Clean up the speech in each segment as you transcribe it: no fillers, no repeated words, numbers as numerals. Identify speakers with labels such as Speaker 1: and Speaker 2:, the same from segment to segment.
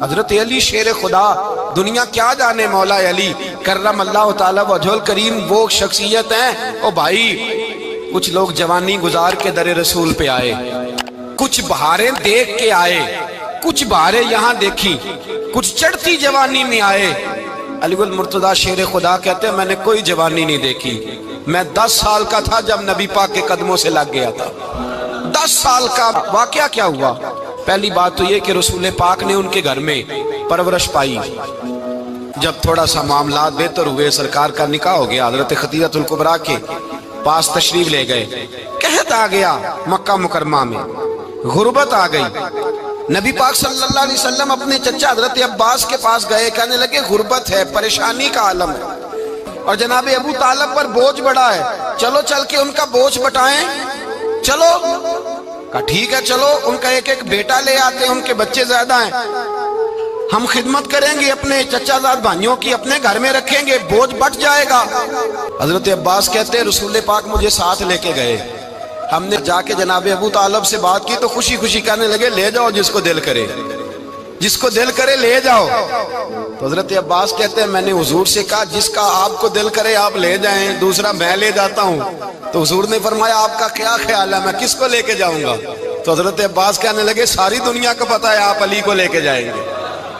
Speaker 1: حضرت علی شیر خدا، دنیا کیا جانے مولا علی کرم اللہ تعالی وجہہ الکریم، وہ شخصیت ہیں۔ او بھائی، کچھ لوگ جوانی گزار کے در رسول پہ آئے، کچھ بہاریں دیکھ کے آئے، کچھ بہاریں یہاں دیکھی، کچھ چڑھتی جوانی میں آئے۔ علی المرتضیٰ شیر خدا کہتے ہیں میں نے کوئی جوانی نہیں دیکھی، میں 10 سال کا تھا جب نبی پاک کے قدموں سے لگ گیا تھا۔ 10 سال کا واقعہ کیا ہوا؟ پہلی بات تو یہ کہ رسول پاک نے ان کے گھر میں پرورش پائی۔ جب تھوڑا سا معاملات بہتر ہوئے، سرکار کا نکاح ہو گیا، حضرت خدیجہ الکبریٰ کے پاس تشریف لے گئے۔ قحط آ گیا مکہ مکرمہ میں، غربت آ گئی۔ نبی پاک صلی اللہ علیہ وسلم اپنے چچا حضرت عباس کے پاس گئے، کہنے لگے غربت ہے، پریشانی کا عالم ہے، اور جناب ابو طالب پر بوجھ بڑا ہے، چلو چل کے ان کا بوجھ بٹائیں۔ چلو، کہا ٹھیک ہے چلو، ان کا ایک ایک بیٹا لے آتے ہیں، ان کے بچے زیادہ ہیں، ہم خدمت کریں گے اپنے چچا زاد بھائیوں کی، اپنے گھر میں رکھیں گے، بوجھ بٹ جائے گا۔ حضرت عباس کہتے ہیں رسول پاک مجھے ساتھ لے کے گئے، ہم نے جا کے جناب ابو طالب سے بات کی تو خوشی خوشی کہنے لگے لے جاؤ جس کو دل کرے، جس کو دل کرے لے جاؤ۔ تو حضرت عباس کہتے ہیں میں نے حضور سے کہا جس کا آپ کو دل کرے آپ لے جائیں، دوسرا میں لے جاتا ہوں۔ تو حضور نے فرمایا آپ کا کیا خیال ہے، میں کس کو لے کے جاؤں گا؟ تو حضرت عباس کہنے لگے ساری دنیا کو پتا ہے آپ علی کو لے کے جائیں گے،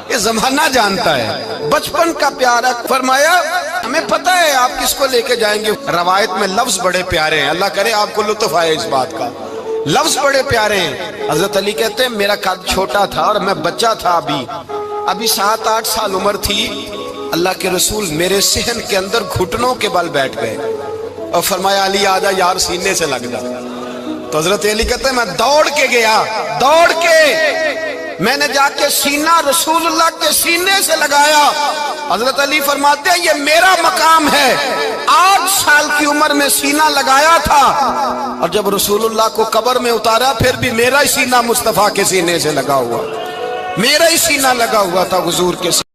Speaker 1: یہ زمانہ جانتا ہے، بچپن کا پیارا۔ فرمایا ہمیں پتہ ہے آپ کس کو لے کے جائیں گے۔ روایت میں لفظ بڑے پیارے ہیں، اللہ کرے آپ کو لطف آئے اس بات کا، لفظ بڑے پیارے ہیں۔ حضرت علی کہتے ہیں میرا قد چھوٹا تھا اور میں بچہ تھا، ابھی 7-8 سال عمر تھی، اللہ کے رسول میرے صحن کے اندر گھٹنوں کے بل بیٹھ گئے اور فرمایا علی آجا یار سینے سے لگ جا۔ تو حضرت علی کہتے ہیں میں دوڑ کے گیا، دوڑ کے میں نے جا کے سینہ رسول اللہ کے سینے سے لگایا۔ حضرت علی فرماتے ہیں یہ میرا مقام ہے، 8 سال کی عمر میں سینہ لگایا تھا، اور جب رسول اللہ کو قبر میں اتارا پھر بھی میرا ہی سینہ مصطفیٰ کے سینے سے لگا ہوا، میرا ہی سینہ لگا ہوا تھا حضور کے سینے۔